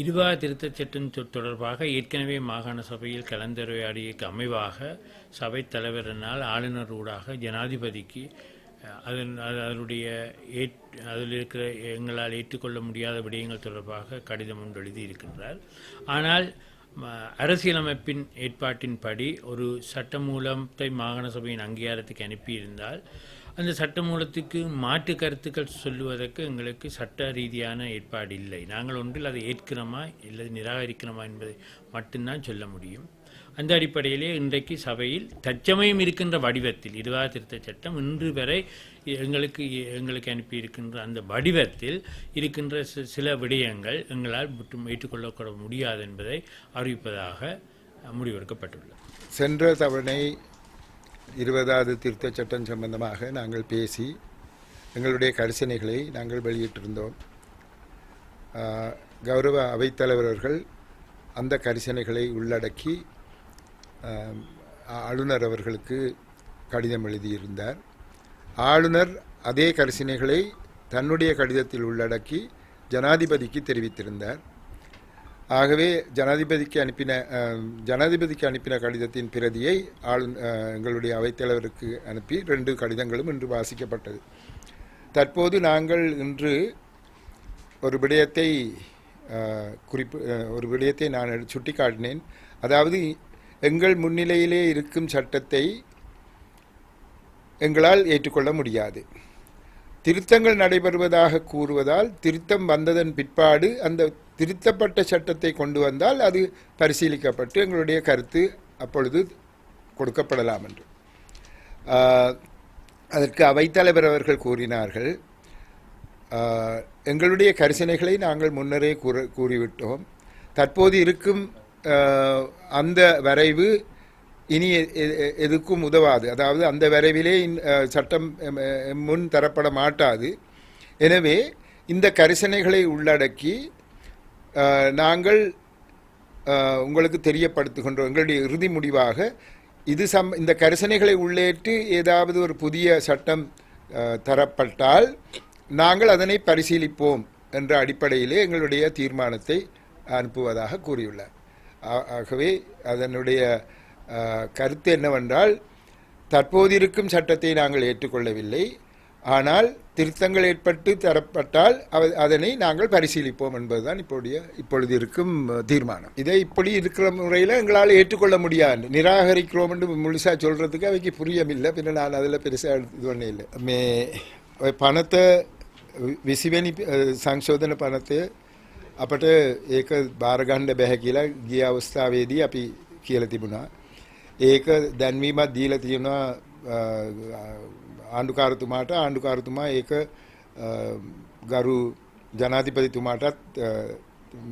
இருவா திருத்தச் சட்டம் தொடர்பாக ஏற்கனவே மாகாண சபையில் கலந்துரையாடியக்கு அமைவாக சபைத் தலைவரினால் ஆளுநர் ஊடாக ஜனாதிபதிக்கு அதனுடைய அதில் இருக்கிற எங்களால் ஏற்றுக்கொள்ள முடியாத விடயங்கள் தொடர்பாக கடிதம் ஒன்று எழுதியிருக்கின்றார். ஆனால் அரசியலமைப்பின் ஏற்பாட்டின்படி ஒரு சட்டமூலத்தை மாகாண சபையின் அங்கீகாரத்துக்கு அனுப்பியிருந்தால் அந்த சட்டமூலத்துக்கு மாற்று கருத்துக்கள் சொல்லுவதற்கு எங்களுக்கு சட்ட ரீதியான ஏற்பாடு இல்லை. நாங்கள் ஒன்றில் அதை ஏற்கிறோமா இல்லை நிராகரிக்கிறோமா என்பதை மட்டும்தான் சொல்ல முடியும். அந்த அடிப்படையிலே இன்றைக்கு சபையில் தற்சமயம் இருக்கின்ற வடிவத்தில் இருவா திருத்தச் சட்டம் இன்று வரை எங்களுக்கு அனுப்பியிருக்கின்ற அந்த வடிவத்தில் இருக்கின்ற சில விடயங்கள் எங்களால் ஏற்றுக்கொள்ளப்பட முடியாது என்பதை அறிவிப்பதாக முடிவெடுக்கப்பட்டுள்ளது. சென்ற தவணை 20வது திருத்தச் சட்டம் சம்பந்தமாக நாங்கள் பேசி எங்களுடைய கரிசனைகளை நாங்கள் வெளியிட்டிருந்தோம். கௌரவ அவைத்தலைவர் அவர்கள் அந்த கரிசனைகளை உள்ளடக்கி ஆளுநர் அவர்களுக்கு கடிதம் எழுதியிருந்தார். ஆளுநர் அதே கரிசனைகளை தன்னுடைய கடிதத்தில் உள்ளடக்கி ஜனாதிபதிக்கு தெரிவித்திருந்தார். ஆகவே ஜனாதிபதிக்கு அனுப்பின கடிதத்தின் பிரதியை எங்களுடைய அவைத்தலைவருக்கு அனுப்பி 2 கடிதங்களும் இன்று வாசிக்கப்பட்டது. தற்போது நாங்கள் இன்று ஒரு விடயத்தை நான் சுட்டிக்காட்டினேன். அதாவது எங்கள் முன்னிலையிலே இருக்கும் சட்டத்தை எங்களால் ஏற்றுக்கொள்ள முடியாது. திருத்தங்கள் நடைபெறுவதாக கூறுவதால் திருத்தம் வந்ததன் பிற்பாடு அந்த திருத்தப்பட்ட சட்டத்தை கொண்டு வந்தால் அது பரிசீலிக்கப்பட்டு எங்களுடைய கருத்து அப்பொழுது கொடுக்கப்படலாம் என்று அதற்கு அவைத்தலைவர் அவர்கள் கூறினார்கள். எங்களுடைய கரிசனைகளை நாங்கள் முன்னரே கூறிவிட்டோம். தற்போது இருக்கும் அந்த வரைவு இனி எதுக்கும் உதவாது. அதாவது அந்த வரைவிலே சட்டம் முன் தரப்பட மாட்டாது. எனவே இந்த கரிசனைகளை உள்ளடக்கி நாங்கள் உங்களுக்கு தெரியப்படுத்துகின்றோம். எங்களுடைய இறுதி முடிவாக இந்த கரிசனைகளை உள்ளேற்று ஏதாவது ஒரு புதிய சட்டம் தரப்பட்டால் நாங்கள் அதனை பரிசீலிப்போம் என்ற அடிப்படையிலே எங்களுடைய தீர்மானத்தை அனுப்புவதாக கூறியுள்ளார். ஆகவே அதனுடைய கருத்து என்னவென்றால், தற்போது இருக்கும் சட்டத்தை நாங்கள் ஏற்றுக்கொள்ளவில்லை, ஆனால் திருத்தங்கள் ஏற்பட்டு தரப்பட்டால் அதனை நாங்கள் பரிசீலிப்போம் என்பதுதான் இப்பொழுது இருக்கும் தீர்மானம். இதை இப்படி இருக்கிற முறையில் எங்களால் ஏற்றுக்கொள்ள முடியாது. நிராகரிக்கிறோம் என்று முழுசாக சொல்கிறதுக்கு அவைக்கு புரியமில்லை. பின்ன நான் அதில் பெருசாக இது ஒன்றும் இல்லை. පනත 20වෙනි සංශෝධන පනතය අපට ඒක බාරගන්න බැහැ කියලා ගිය අවස්ථාවේදී අපි කියලා තිබුණා. ඒක දැන්වීමක් දීලා තියෙනවා ආණ්ඩුකාරතුමාට. ආණ්ඩුකාරතුමා ඒක ගරු ජනාධිපතිතුමාටත්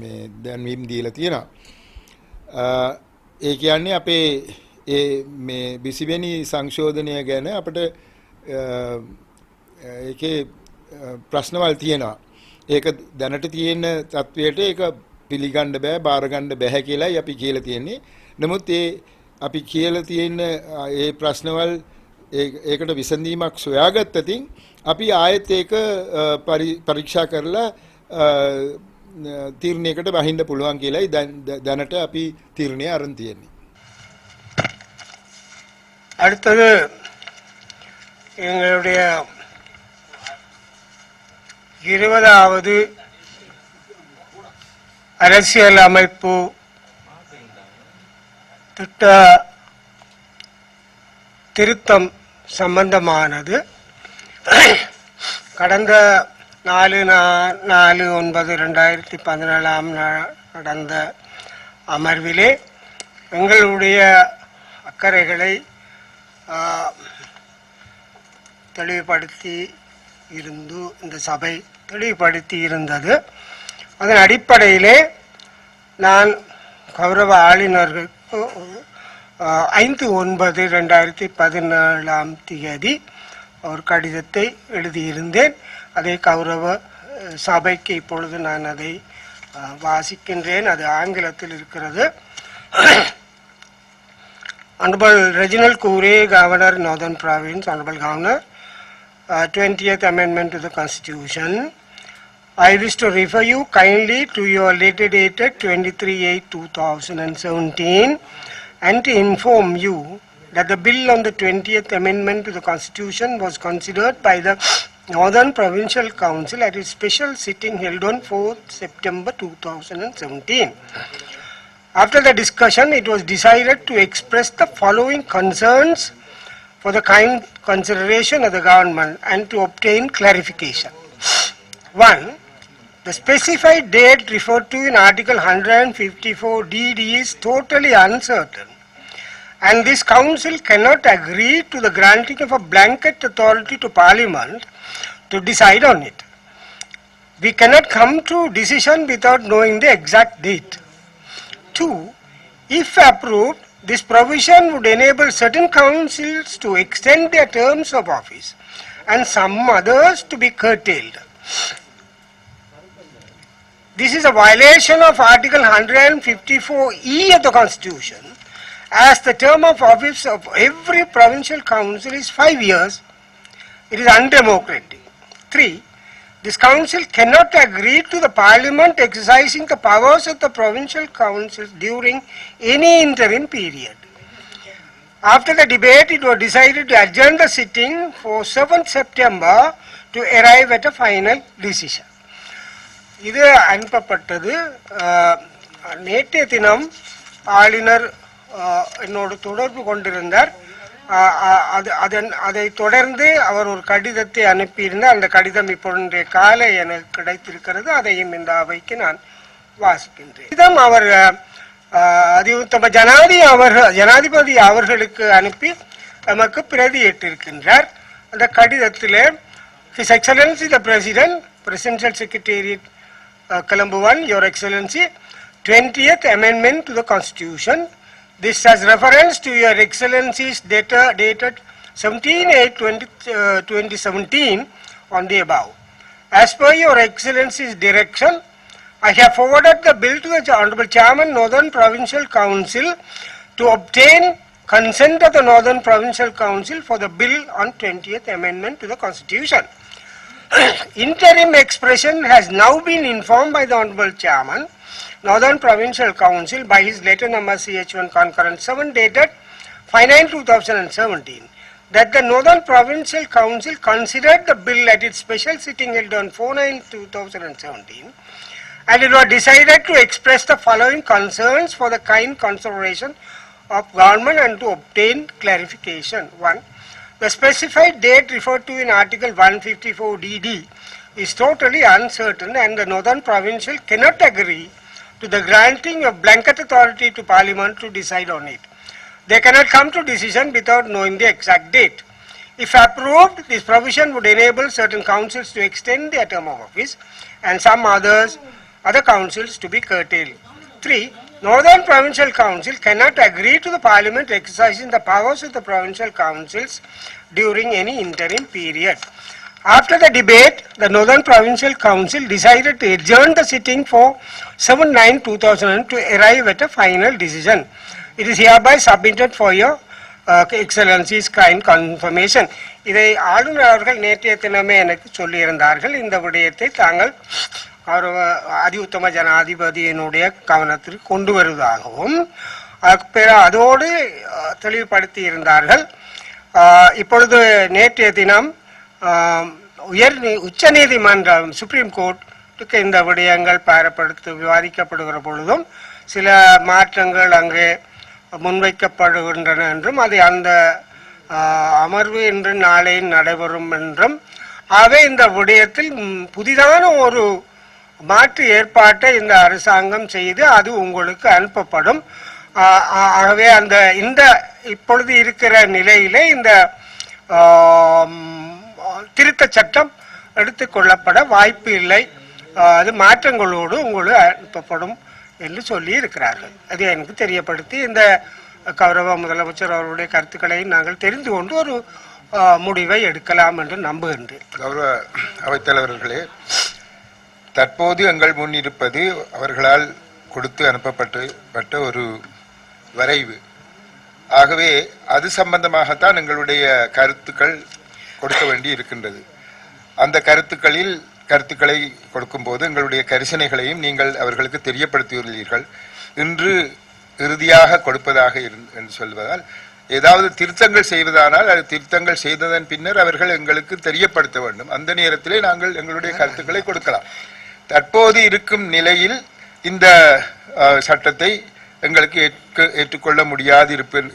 මේ දැන්වීම් දීලා තියෙනවා. ඒ කියන්නේ අපේ මේ 20වෙනි සංශෝධනය ගැන අපිට ඒකේ ප්‍රශ්නවල් තියෙනවා. ඒක දැනට තියෙන තත්වයට ඒක පිළිගන්න බෑ, බාරගන්න බෑ කියලායි අපි කියලා තියෙන්නේ. නමුත් අපි කියලා තියෙන ඒ ප්‍රශ්නවල් ඒකට විසඳීමක් සොයාගත්තතින් අපි ආයෙත් ඒක පරීක්ෂා කරලා තීරණයකට වහින්න පුළුවන් කියලායි දැනට අපි තීරණය අරන් තියෙන්නේ. அடுத்தது எங்களுடைய 20வது அரசியல் அமைப்பு திட்ட திருத்தம் சம்பந்தமானது கடந்த 4/9/2017 நடந்த அமர்விலே எங்களுடைய அக்கறைகளை தெளிவுபடுத்தி இந்த சபை தெளிவுபடுத்தி இருந்தது. அதன் அடிப்படையிலே நான் கௌரவ ஆளுநர்களுக்கு 5/9/2017 ஒரு கடிதத்தை எழுதியிருந்தேன். அதை கௌரவ சபைக்கு இப்பொழுது நான் அதை வாசிக்கின்றேன். அது ஆங்கிலத்தில் இருக்கிறது. Honorable Reginald Koure, Governor, Northern Province, Honorable Governor, 20th Amendment to the Constitution I wish to refer you kindly to your later dated 23/8/2017 and to inform you that the bill on the 20th Amendment to the Constitution was considered by the Northern Provincial Council at its special sitting held on 4th September 2017. After the discussion, it was decided to express the following concerns for the kind consideration of the government and to obtain clarification. 1. The specified date referred to in Article 154 DD is totally uncertain, and this Council cannot agree to the granting of a blanket authority to Parliament to decide on it. We cannot come to decision without knowing the exact date. 2. If approved, this provision would enable certain councils to extend their terms of office and some others to be curtailed. This is a violation of Article 154E of the Constitution, as the term of office of every provincial council is 5 years. It is undemocratic. 3. This council cannot agree to the Parliament exercising the powers of the provincial councils during any interim period. After the debate, it was decided to adjourn the sitting for 7th September to arrive at a final decision. இது அனுப்பப்பட்டது. நேற்றைய தினம் ஆளுநர் என்னோடு தொடர்பு கொண்டிருந்தார். அதை தொடர்ந்து அவர் ஒரு கடிதத்தை அனுப்பியிருந்தார். அந்த கடிதம் இப்பொழுது காலை எனக்கு கிடைத்திருக்கிறது. அதையும் இந்த அவைக்கு நான் வாசிக்கின்றேன். இதம் அவர் அதிஉத்தம ஜனாதிபதி அவர்களுக்கு அனுப்பி நமக்கு பிரதியிட்டிருக்கின்றார். அந்த கடிதத்திலே His Excellency the President, Presidential Secretariat, Colombo 1, Your Excellency, 20th Amendment to the Constitution. This has reference to Your Excellency's data dated 17/8/2017 on the above. As per Your Excellency's direction, I have forwarded the bill to the Honorable Chairman, Northern Provincial Council, to obtain consent of the Northern Provincial Council for the bill on 20th Amendment to the Constitution. Interim expression has now been informed by the Honorable Chairman, Northern Provincial Council, by his letter number CH1 concurrent 7 dated 5/9/2017, that the Northern Provincial Council considered the bill at its special sitting held on 4/9/2017, and it was decided to express the following concerns for the kind consideration of government and to obtain clarification. 1. The specified date referred to in Article 154 DD is totally uncertain, and the Northern Provincial cannot agree to the granting of blanket authority to Parliament to decide on it. They cannot come to decision without knowing the exact date. If approved, this provision would enable certain councils to extend their term of office and some other councils to be curtailed. 3. Northern Provincial Council cannot agree to the Parliament exercising the powers of the provincial councils during any interim period. After the debate, the Northern Provincial Council decided to adjourn the sitting for 7/9/2000 to arrive at a final decision. It is hereby submitted for your Excellency's kind confirmation. இதை ஆளுநர் அவர்கள் நேற்றைய தினமே எனக்கு சொல்லியிருந்தார்கள். இந்த விடயத்தை தாங்கள் அதிஉத்தம ஜனாதிபதியினுடைய கவனத்திற்கு கொண்டு வருவதாகவும் அதோடு தெளிவுபடுத்தி இருந்தார்கள். இப்பொழுது நேற்றைய தினம் உச்ச நீதிமன்றம் சுப்ரீம் கோர்ட்டுக்கு இந்த விடயங்கள் விவாதிக்கப்படுகிற பொழுதும் சில மாற்றங்கள் அங்கே முன்வைக்கப்படுகின்றன என்றும் அது அந்த அமர்வு இன்று நாளை நடைபெறும் என்றும், ஆகவே இந்த விடயத்தில் புதிதான ஒரு மாற்று ஏற்பாட்டை இந்த அரசாங்கம் செய்து அது உங்களுக்கு அனுப்பப்படும். ஆகவே இந்த இப்பொழுது இருக்கிற நிலையிலே இந்த திருத்த சட்டம் எடுத்துக்கொள்ளப்பட வாய்ப்பு இல்லை. அது மாற்றங்களோடு உங்களுக்கு அனுப்பப்படும் என்று சொல்லி இருக்கிறார்கள். அது எனக்கு தெரியப்படுத்தி இந்த கௌரவ முதலமைச்சர் அவருடைய கருத்துக்களை நாங்கள் தெரிந்து கொண்டு ஒரு முடிவை எடுக்கலாம் என்று நம்புகின்றேன். கௌரவ அவைத்தலைவர்களே, தற்போது எங்கள் முன் இருப்பது அவர்களால் கொடுத்து அனுப்பப்பட்ட ஒரு வரைவு. ஆகவே அது சம்பந்தமாகத்தான் எங்களுடைய கருத்துக்கள் கொடுக்க வேண்டி இருக்கின்றது. அந்த கருத்துக்களில் கருத்துக்களை கொடுக்கும்போது எங்களுடைய கரிசனைகளையும் நீங்கள் அவர்களுக்கு தெரியப்படுத்தியுள்ளீர்கள். இன்று இறுதியாக கொடுப்பதாக என்று சொல்வதால் ஏதாவது திருத்தங்கள் செய்வதானால் அது திருத்தங்கள் செய்ததன் பின்னர் அவர்கள் எங்களுக்கு தெரியப்படுத்த வேண்டும். அந்த நேரத்திலே நாங்கள் எங்களுடைய கருத்துக்களை கொடுக்கலாம். தற்போது இருக்கும் நிலையில் இந்த சட்டத்தை எங்களுக்கு ஏற்றுக்கொள்ள முடியாது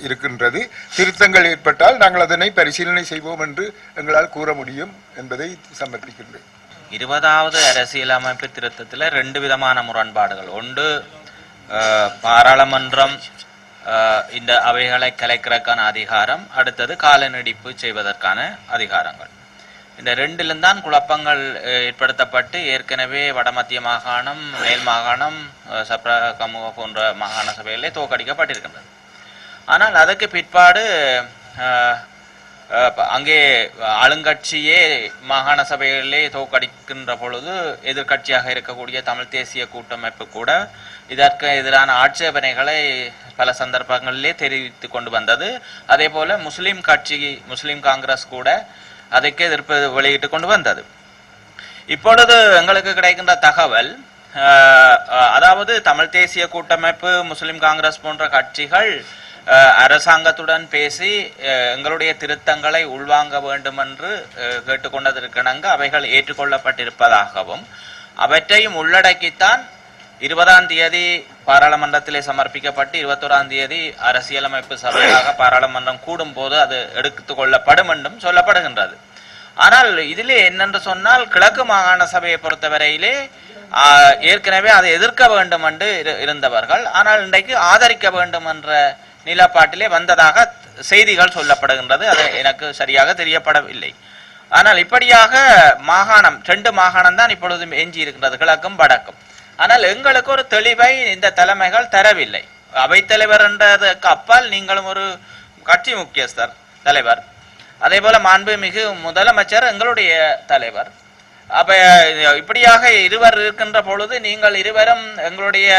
இருக்கின்றது. திருத்தங்கள் ஏற்பட்டால் நாங்கள் அதனை பரிசீலனை செய்வோம் என்று எங்களால் கூற முடியும் என்பதை சமர்ப்பிக்கின்றேன். 20வது அரசியலமைப்பு திருத்தத்தில் 2 விதமான முரண்பாடுகள். ஒன்று, பாராளுமன்றம் இந்த அவைகளை கலைக்கிறதுக்கான அதிகாரம், அடுத்தது கால நீடிப்பு செய்வதற்கான அதிகாரங்கள். இந்த 2லும் தான் குழப்பங்கள் ஏற்படுத்தப்பட்டு ஏற்கனவே வடமத்திய மாகாணம், மேல் மாகாணம், சப்ரகமுக போன்ற மாகாண சபைகளிலே தோற்கடிக்கப்பட்டிருக்கின்றது. ஆனால் அதற்கு பிற்பாடு அங்கே ஆளுங்கட்சியே மாகாண சபைகளிலே தோற்கடிக்கின்ற பொழுது எதிர்கட்சியாக இருக்கக்கூடிய தமிழ் தேசிய கூட்டமைப்பு கூட இதற்கு எதிரான ஆட்சேபனைகளை பல சந்தர்ப்பங்களிலே தெரிவித்து கொண்டு வந்தது. அதே போல முஸ்லிம் காங்கிரஸ் கூட அதற்கு எதிர்ப்பு வெளியிட்டு கொண்டு வந்தது. இப்பொழுது எங்களுக்கு கிடைக்கின்ற தகவல், அதாவது தமிழ் தேசிய கூட்டமைப்பு, முஸ்லிம் காங்கிரஸ் போன்ற கட்சிகள் அரசாங்கத்துடன் பேசி எங்களுடைய திருத்தங்களை உள்வாங்க வேண்டும் என்று கேட்டுக்கொண்டதற்கிணங்க அவைகள் ஏற்றுக்கொள்ளப்பட்டிருப்பதாகவும் அவற்றையும் உள்ளடக்கித்தான் 20ஆம் தேதி பாராளுமன்றத்திலே சமர்ப்பிக்கப்பட்டு 21ஆம் தேதி அரசியலமைப்பு சபையாக பாராளுமன்றம் கூடும் போது அது எடுத்துக் கொள்ளப்படும் என்றும் சொல்லப்படுகின்றது. ஆனால் இதிலே என்னென்று சொன்னால், கிழக்கு மாகாண சபையை பொறுத்தவரையிலே ஏற்கனவே அதை எதிர்க்க வேண்டும் என்று இருந்தவர்கள் ஆனால் இன்றைக்கு ஆதரிக்க வேண்டும் என்ற நிலப்பாட்டிலே வந்ததாக செய்திகள் சொல்லப்படுகின்றது. அது எனக்கு சரியாக தெரியப்படவில்லை. ஆனால் இப்படியாக மாகாணம் 2 மாகாணம் தான் இப்பொழுது எஞ்சி இருக்கின்றது, கிழக்கும் வடக்கும். ஆனால் எங்களுக்கு ஒரு தெளிவை இந்த தலைமைகள் தரவில்லை. அவைத்தலைவர் என்றதுக்கு அப்பால் நீங்களும் ஒரு கட்சி முக்கியஸ்தர் தலைவர், அதே போல மாண்புமிகு முதலமைச்சர் எங்களுடைய தலைவர். அப்ப இப்படியாக இருவர் இருக்கின்ற பொழுது நீங்கள் இருவரும் எங்களுடைய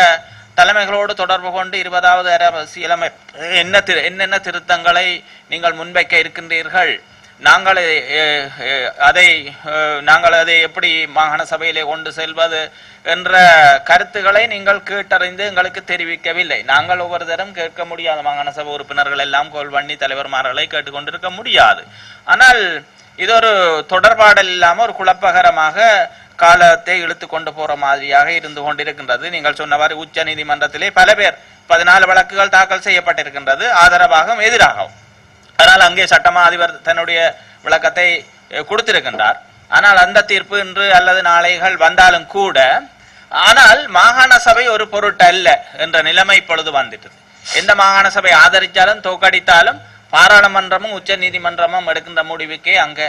தலைமைகளோடு தொடர்பு கொண்டு 20வது அரசியலமைப்பு என்னென்ன திருத்தங்களை நீங்கள் முன்வைக்க இருக்கின்றீர்கள், நாங்கள் அதை எப்படி மாகாண சபையிலே கொண்டு செல்வது என்ற கருத்துக்களை நீங்கள் கேட்டறிந்து எங்களுக்கு தெரிவிக்கவில்லை. நாங்கள் ஒவ்வொரு தரம் கேட்க முடியாது, மாகாண சபை உறுப்பினர்கள் எல்லாம் கோல் பண்ணி தலைவர்மார்களை கேட்டுக்கொண்டிருக்க முடியாது. ஆனால் இது ஒரு தொடர்பாடல் இல்லாமல் ஒரு குழப்பகரமாக காலத்தை இழுத்து கொண்டு போற மாதிரியாக இருந்து கொண்டிருக்கின்றது. நீங்கள் சொன்னவாறு உச்ச நீதிமன்றத்திலே பல பேர் 14 வழக்குகள் தாக்கல் செய்யப்பட்டிருக்கின்றது, ஆதரவாகவும் எதிராகவும். ஆனால் அங்கே சட்டமா அதிபர் தன்னுடைய விளக்கத்தை கொடுத்திருக்கின்றார். ஆனால் அந்த தீர்ப்பு இன்று அல்லது நாளைகள் வந்தாலும் கூட, ஆனால் மாகாண சபை ஒரு பொருட்டு அல்ல என்ற நிலைமை இப்பொழுது வந்துட்டது. எந்த மாகாண சபை ஆதரித்தாலும் தோற்கடித்தாலும் பாராளுமன்றமும் உச்ச நீதிமன்றமும் எடுக்கின்ற முடிவுக்கே அங்கே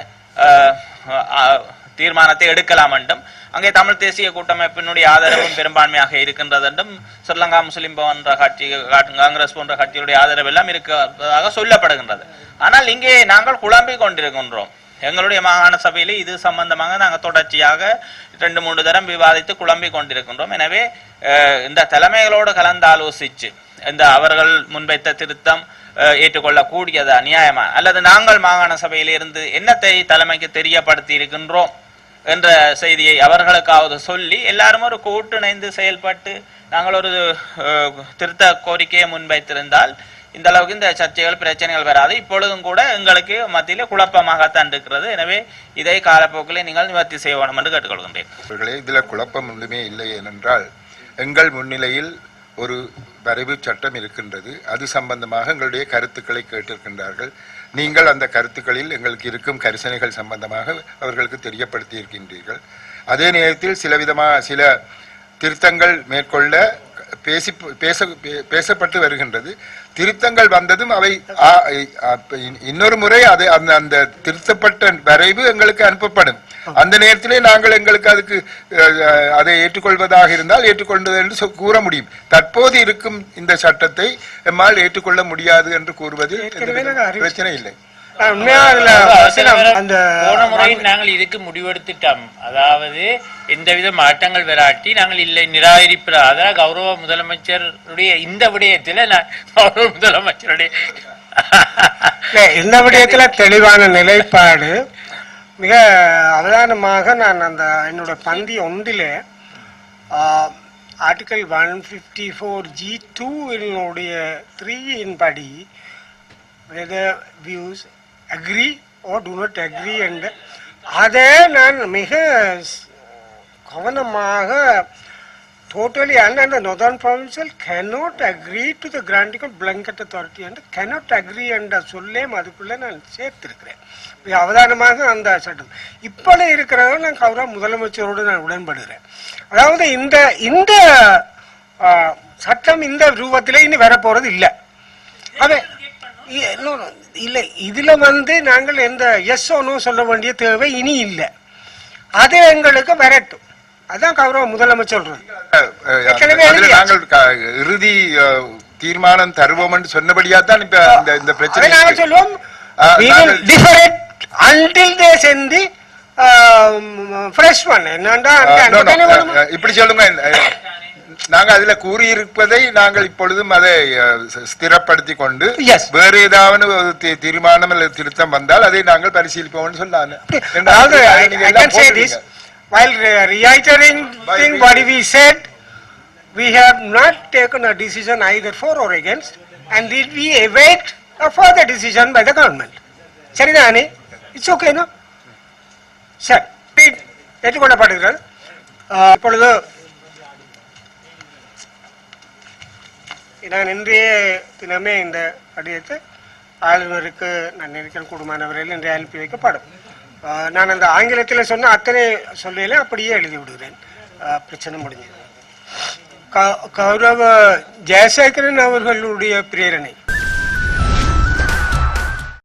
தீர்மானத்தை எடுக்கலாம் என்றும், அங்கே தமிழ் தேசிய கூட்டமைப்பினுடைய ஆதரவும் பெரும்பான்மையாக இருக்கின்றது என்றும், ஸ்ரீலங்கா முஸ்லிம் போன்ற கட்சி, காங்கிரஸ் போன்ற கட்சிகளுடைய ஆதரவு எல்லாம் இருக்கிறதாக சொல்லப்படுகின்றது. ஆனால் இங்கே நாங்கள் குழம்பிக் கொண்டிருக்கின்றோம். எங்களுடைய மாகாண சபையிலே இது சம்பந்தமாக நாங்கள் தொடர்ச்சியாக 2-3 தரம் விவாதித்து குழம்பிக் கொண்டிருக்கின்றோம். எனவே இந்த தலைமைகளோடு கலந்தாலோசிச்சு இந்த அவர்கள் முன்வைத்த திருத்தம் ஏற்றுக்கொள்ளக்கூடியதா, நியாயமா, அல்லது நாங்கள் மாகாண சபையிலிருந்து என்னத்தை தலைமைக்கு தெரியப்படுத்தி இருக்கின்றோம் என்ற செய்தியை அவர்களுக்காவது சொல்லி எல்லாரும் ஒரு கூட்டிணைந்து செயல்பட்டு நாங்கள் ஒரு திருத்த கோரிக்கையை முன்வைத்திருந்தால் இந்த அளவுக்கு இந்த சர்ச்சைகள் பிரச்சனைகள் வராது. இப்பொழுதும் கூட எங்களுக்கு மத்தியிலே குழப்பமாகத்தான் இருக்கிறது. எனவே இதை காலப்போக்கிலே நீங்கள் நிவர்த்தி செய்ய வேண்டும் என்று கேட்டுக்கொள்கின்றேன். இதில் குழப்பம் ஒன்றுமே இல்லை. ஏனென்றால் எங்கள் முன்னிலையில் ஒரு வரைவு சட்டம் இருக்கின்றது. அது சம்பந்தமாக எங்களுடைய கருத்துக்களை கேட்டிருக்கின்றார்கள். நீங்கள் அந்த கருத்துக்களில் எங்களுக்கு இருக்கும் கரிசனைகள் சம்பந்தமாக அவர்களுக்கு தெரியப்படுத்தி இருக்கின்றீர்கள். அதே நேரத்தில் சில திருத்தங்கள் மேற்கொள்ள பேசப்பட்டு வருகின்றது. திருத்தங்கள் வந்ததும் அவை இன்னொரு முறை அது அந்த திருத்தப்பட்ட வரைவு எங்களுக்கு அனுப்பப்படும். அந்த நேரத்திலே நாங்கள் எங்களுக்கு அதுக்கு அதை ஏற்றுக்கொள்வதாக இருந்தால் ஏற்றுக்கொண்டது என்று கூற முடியும். தற்போது இருக்கும் இந்த சட்டத்தை எம்மால் ஏற்றுக்கொள்ள முடியாது என்று கூறுவதில் பிரச்சனை இல்லை. போன முறையில் நாங்கள் இதுக்கு முடிவெடுத்துட்டோம். அதாவது எந்தவித மாற்றங்கள் வராட்டி நாங்கள் இல்லை நிராகரிப்பு. அதாவது கௌரவ முதலமைச்சருடைய இந்த விடயத்தில் கௌரவ முதலமைச்சருடைய இந்த விடயத்துல தெளிவான நிலைப்பாடு மிக அவதானமாக நான் அந்த என்னோட பந்தி ஒன்றிலே ஆர்டிகல் 154G2 என்னுடைய 3 படி whether views agree or do not agree and அதை நான் மிக கவனமாக totally and the Northern Provincial cannot agree to the granting of blanket authority and cannot agree and சொல்லே அதுக்குள்ள நான் சேர்த்திருக்கிறேன். அவதானமாக அந்த சட்டம் இப்படி இருக்கிறத நான் கௌரவ முதலமைச்சரோடு நான் உடன்படுகிறேன். அதாவது இந்த இந்த சட்டம் இந்த ரூபத்திலே இனி வரப்போறது இல்லை. அது இல்லை, இதுல நாங்கள் எந்த எஸ் ஓனோ சொல்ல வேண்டிய தேவை இனி இல்லை. அது எங்களுக்கு வரட்டும். அதான் கௌரவ முதலமைச்சர் நாங்கள் இறுதி தீர்மானம் தருவோம் என்று சொன்னபடியா தான் இப்ப இந்த பிரச்சனை நாங்கள் சொல்லுவோம். Until they send the fresh one. இப்படி சொல்லுங்க. நாங்க அதுல கூறியிருப்பதை நாங்கள் இப்பொழுதும் அதை ஸ்திரப்படுத்தி கொண்டு வேறு ஏதாவது தீர்மானம் திருத்தம் வந்தால் அதை நாங்கள் பரிசீலிப்போம் சொல்லலாம். While reiterating what we said, we have not taken a decision either for or against, and we await a further decision by the government. சரிதானே? It's okay, no? சரி, ஏற்றுக்கொள்ளப்படுகிறது. இப்பொழுது நான் இன்றைய தினமே இந்த கடிதத்தை ஆளுநருக்கு நான் நினைக்கிற கூடுமானவரையில் இன்றைய அனுப்பி வைக்கப்படும். நான் அந்த ஆங்கிலத்தில் சொன்ன அத்தனை சொல்லையில அப்படியே எழுதி விடுகிறேன். பிரச்சனை முடிஞ்சது. கௌரவ ஜெயசேகரன் அவர்களுடைய பிரேரணை